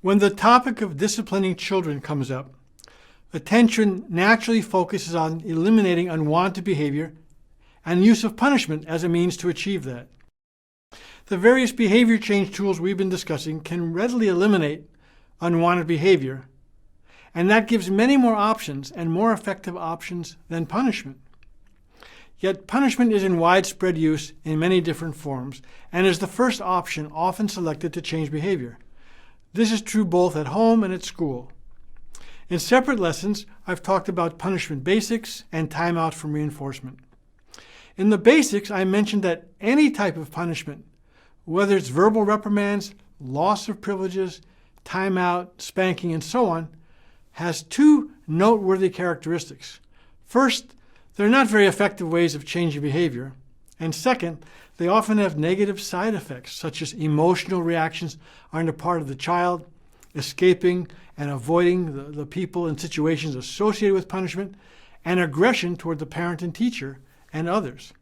When the topic of disciplining children comes up, attention naturally focuses on eliminating unwanted behavior and use of punishment as a means to achieve that. The various behavior change tools we've been discussing can readily eliminate unwanted behavior, and that gives many more options and more effective options than punishment. Yet punishment is in widespread use in many different forms and is the first option often selected to change behavior. This is true both at home and at school. In separate lessons, I've talked about punishment basics and timeout from reinforcement. In the basics, I mentioned that any type of punishment, whether it's verbal reprimands, loss of privileges, timeout, spanking, and so on, has two noteworthy characteristics. First, they're not very effective ways of changing behavior. And second, they often have negative side effects, such as emotional reactions on the part of the child, escaping and avoiding the people and situations associated with punishment, and aggression toward the parent and teacher and others.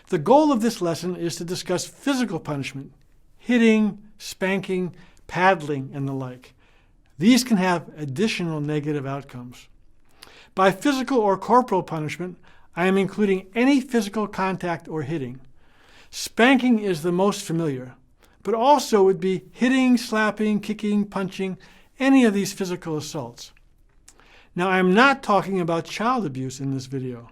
The goal of this lesson is to discuss physical punishment, hitting, spanking, paddling, and the like. These can have additional negative outcomes. By physical or corporal punishment, I am including any physical contact or hitting. Spanking is the most familiar, but also would be hitting, slapping, kicking, punching, any of these physical assaults. Now, I am not talking about child abuse in this video.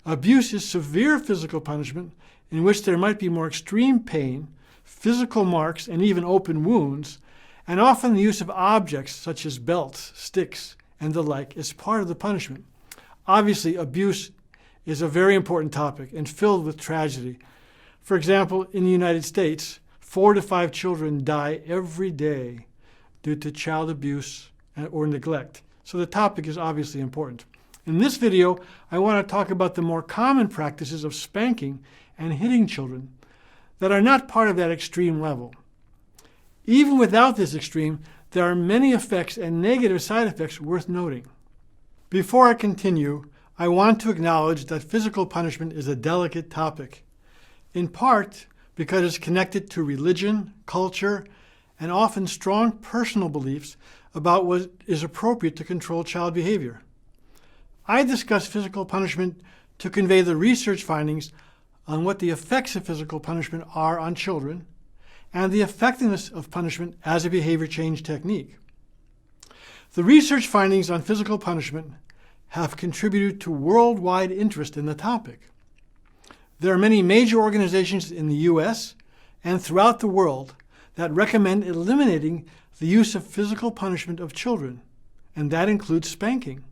Abuse is severe physical punishment in which there might be more extreme pain, physical marks, and even open wounds, and often the use of objects such as belts, sticks, and the like is part of the punishment. Obviously, abuse is a very important topic and filled with tragedy. For example, in the United States, 4 to 5 children die every day due to child abuse or neglect. So the topic is obviously important. In this video, I want to talk about the more common practices of spanking and hitting children that are not part of that extreme level. Even without this extreme, there are many effects and negative side effects worth noting. Before I continue, I want to acknowledge that physical punishment is a delicate topic, in part because it's connected to religion, culture, and often strong personal beliefs about what is appropriate to control child behavior. I discuss physical punishment to convey the research findings on what the effects of physical punishment are on children and the effectiveness of punishment as a behavior change technique. The research findings on physical punishment have contributed to worldwide interest in the topic. There are many major organizations in the U.S. and throughout the world that recommend eliminating the use of physical punishment of children, and that includes spanking.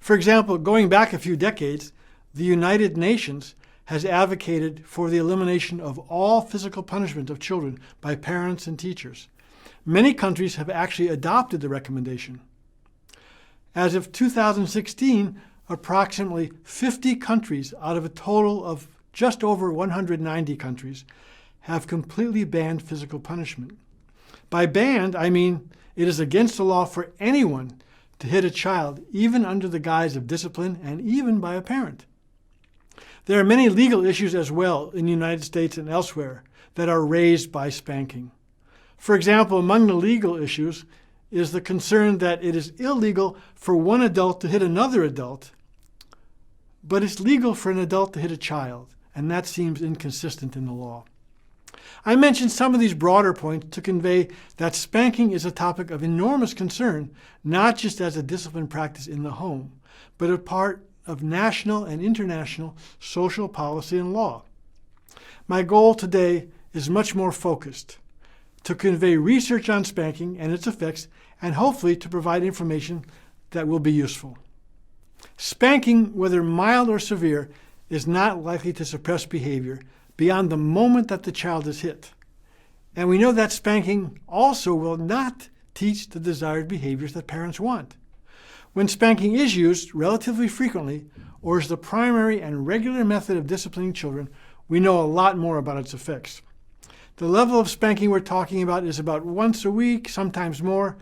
For example, going back a few decades, the United Nations has advocated for the elimination of all physical punishment of children by parents and teachers. Many countries have actually adopted the recommendation. As of 2016, approximately 50 countries out of a total of just over 190 countries have completely banned physical punishment. By banned, I mean it is against the law for anyone to hit a child, even under the guise of discipline and even by a parent. There are many legal issues as well in the United States and elsewhere that are raised by spanking. For example, among the legal issues is the concern that it is illegal for one adult to hit another adult, but it's legal for an adult to hit a child, and that seems inconsistent in the law. I mentioned some of these broader points to convey that spanking is a topic of enormous concern, not just as a discipline practice in the home, but a part of national and international social policy and law. My goal today is much more focused, to convey research on spanking and its effects, and hopefully to provide information that will be useful. Spanking, whether mild or severe, is not likely to suppress behavior beyond the moment that the child is hit. And we know that spanking also will not teach the desired behaviors that parents want. When spanking is used relatively frequently or is the primary and regular method of disciplining children, we know a lot more about its effects. The level of spanking we're talking about is about once a week, sometimes more.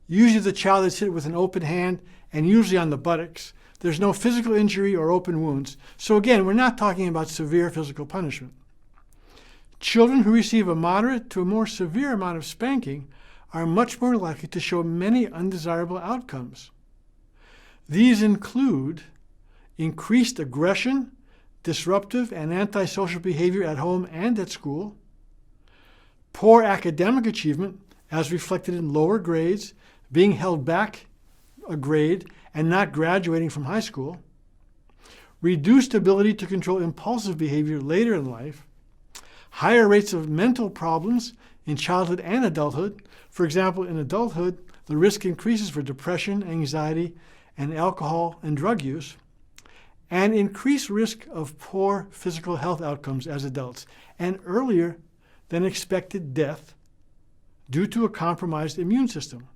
Usually the child is hit with an open hand and usually on the buttocks. There's no physical injury or open wounds. So again, we're not talking about severe physical punishment. Children who receive a moderate to a more severe amount of spanking are much more likely to show many undesirable outcomes. These include increased aggression, disruptive and antisocial behavior at home and at school, poor academic achievement as reflected in lower grades, being held back a grade and not graduating from high school, reduced ability to control impulsive behavior later in life, higher rates of mental problems in childhood and adulthood. For example, in adulthood, the risk increases for depression, anxiety, and alcohol and drug use, and increased risk of poor physical health outcomes as adults, and earlier than expected death due to a compromised immune system.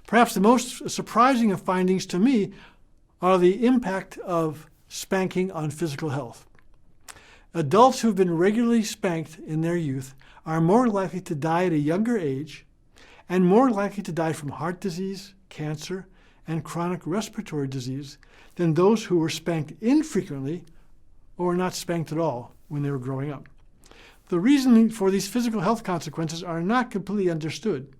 Perhaps the most surprising of findings to me are the impact of spanking on physical health. Adults who have been regularly spanked in their youth are more likely to die at a younger age and more likely to die from heart disease, cancer, and chronic respiratory disease than those who were spanked infrequently or not spanked at all when they were growing up. The reason for these physical health consequences are not completely understood,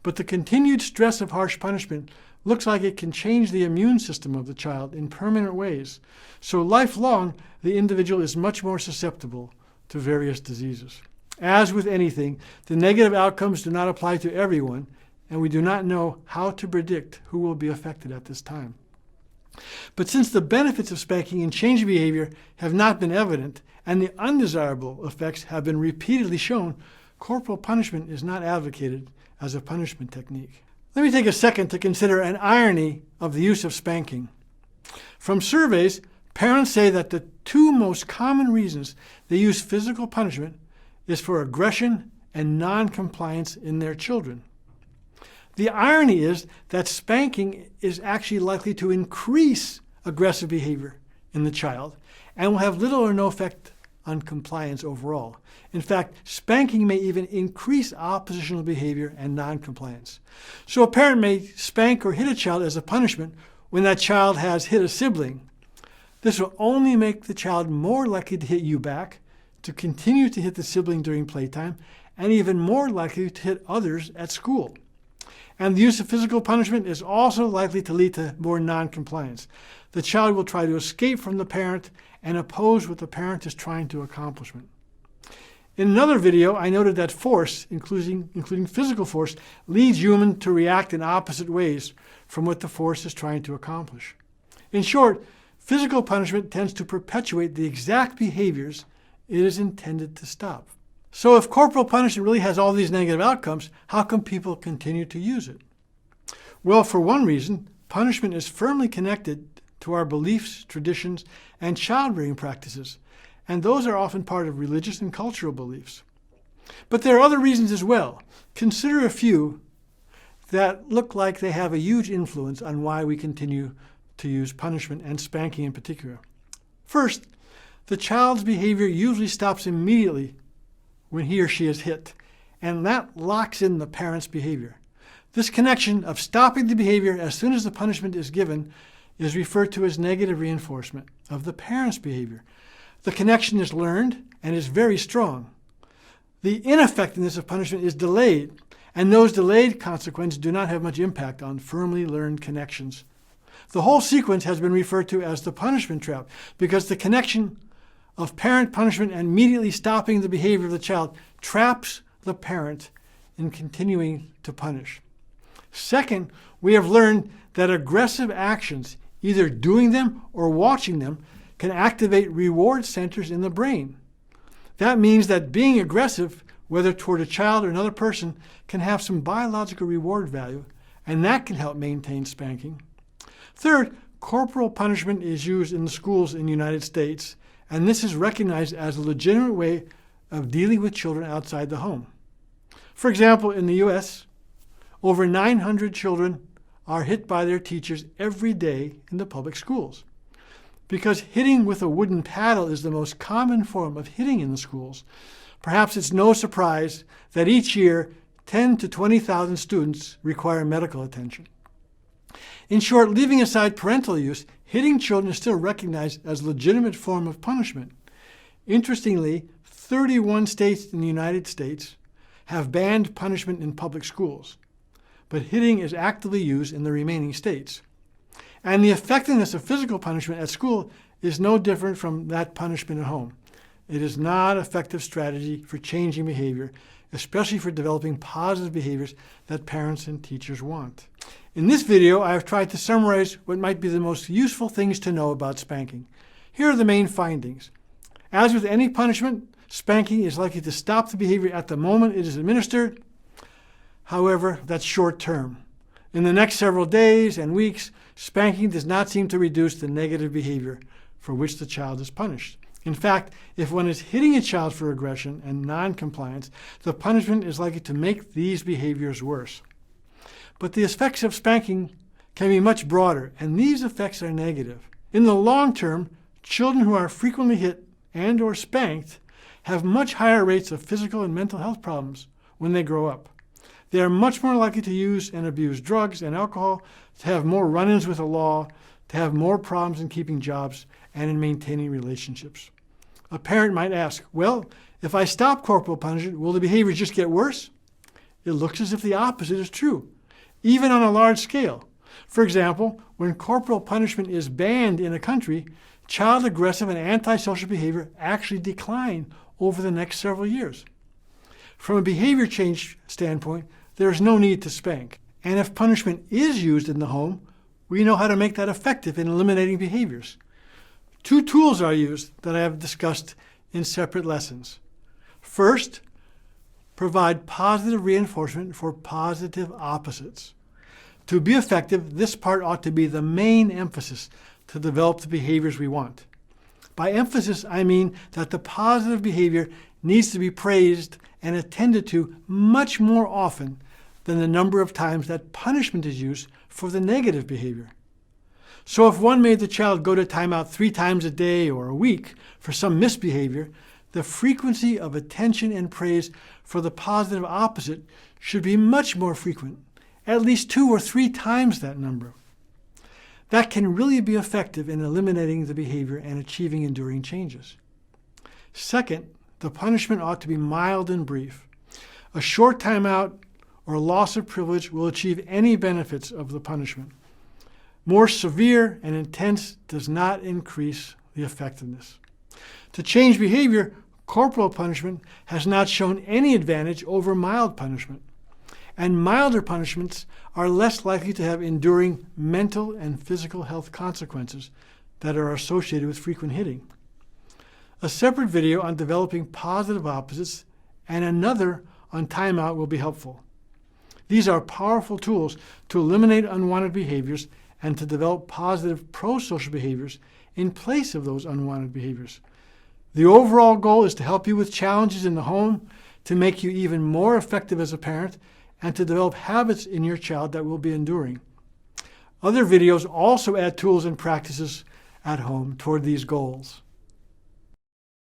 but the continued stress of harsh punishment looks like it can change the immune system of the child in permanent ways. So lifelong, the individual is much more susceptible to various diseases. As with anything, the negative outcomes do not apply to everyone, and we do not know how to predict who will be affected at this time. But since the benefits of spanking in changing behavior have not been evident, and the undesirable effects have been repeatedly shown, corporal punishment is not advocated as a punishment technique. Let me take a second to consider an irony of the use of spanking. From surveys, parents say that the two most common reasons they use physical punishment is for aggression and non-compliance in their children. The irony is that spanking is actually likely to increase aggressive behavior in the child and will have little or no effect on compliance overall. In fact, spanking may even increase oppositional behavior and non-compliance. So a parent may spank or hit a child as a punishment when that child has hit a sibling. This will only make the child more likely to hit you back, to continue to hit the sibling during playtime, and even more likely to hit others at school. And the use of physical punishment is also likely to lead to more non-compliance. The child will try to escape from the parent and oppose what the parent is trying to accomplish. In another video, I noted that force, including physical force, leads humans to react in opposite ways from what the force is trying to accomplish. In short, physical punishment tends to perpetuate the exact behaviors it is intended to stop. So if corporal punishment really has all these negative outcomes, how come people continue to use it? Well, for one reason, punishment is firmly connected to our beliefs, traditions, and child-rearing practices, and those are often part of religious and cultural beliefs. But there are other reasons as well. Consider a few that look like they have a huge influence on why we continue to use punishment and spanking in particular. First, the child's behavior usually stops immediately when he or she is hit, and that locks in the parent's behavior. This connection of stopping the behavior as soon as the punishment is given is referred to as negative reinforcement of the parent's behavior. The connection is learned and is very strong. The ineffectiveness of punishment is delayed, and those delayed consequences do not have much impact on firmly learned connections. The whole sequence has been referred to as the punishment trap because the connection of parent punishment and immediately stopping the behavior of the child traps the parent in continuing to punish. Second, we have learned that aggressive actions, either doing them or watching them, can activate reward centers in the brain. That means that being aggressive, whether toward a child or another person, can have some biological reward value, and that can help maintain spanking. Third, corporal punishment is used in the schools in the United States, and this is recognized as a legitimate way of dealing with children outside the home. For example, in the U.S., over 900 children are hit by their teachers every day in the public schools. Because hitting with a wooden paddle is the most common form of hitting in the schools, perhaps it's no surprise that each year 10 to 20,000 students require medical attention. In short, leaving aside parental use, hitting children is still recognized as a legitimate form of punishment. Interestingly, 31 states in the United States have banned punishment in public schools, but hitting is actively used in the remaining states. And the effectiveness of physical punishment at school is no different from that punishment at home. It is not an effective strategy for changing behavior, especially for developing positive behaviors that parents and teachers want. In this video, I have tried to summarize what might be the most useful things to know about spanking. Here are the main findings. As with any punishment, spanking is likely to stop the behavior at the moment it is administered. However, that's short term. In the next several days and weeks, spanking does not seem to reduce the negative behavior for which the child is punished. In fact, if one is hitting a child for aggression and non-compliance, the punishment is likely to make these behaviors worse. But the effects of spanking can be much broader, and these effects are negative. In the long term, children who are frequently hit and or spanked have much higher rates of physical and mental health problems when they grow up. They are much more likely to use and abuse drugs and alcohol, to have more run-ins with the law, to have more problems in keeping jobs and in maintaining relationships. A parent might ask, well, if I stop corporal punishment, will the behavior just get worse? It looks as if the opposite is true, even on a large scale. For example, when corporal punishment is banned in a country, child aggressive and antisocial behavior actually decline over the next several years. From a behavior change standpoint, there is no need to spank. And if punishment is used in the home, we know how to make that effective in eliminating behaviors. Two tools are used that I have discussed in separate lessons. First, provide positive reinforcement for positive opposites. To be effective, this part ought to be the main emphasis to develop the behaviors we want. By emphasis, I mean that the positive behavior needs to be praised and attended to much more often than the number of times that punishment is used for the negative behavior. So if one made the child go to timeout 3 times a day or a week for some misbehavior, the frequency of attention and praise for the positive opposite should be much more frequent, at least 2 or 3 times that number. That can really be effective in eliminating the behavior and achieving enduring changes. Second, the punishment ought to be mild and brief. A short timeout or loss of privilege will achieve any benefits of the punishment. More severe and intense does not increase the effectiveness. To change behavior, corporal punishment has not shown any advantage over mild punishment. And milder punishments are less likely to have enduring mental and physical health consequences that are associated with frequent hitting. A separate video on developing positive opposites and another on timeout will be helpful. These are powerful tools to eliminate unwanted behaviors and to develop positive pro-social behaviors in place of those unwanted behaviors. The overall goal is to help you with challenges in the home, to make you even more effective as a parent, and to develop habits in your child that will be enduring. Other videos also add tools and practices at home toward these goals.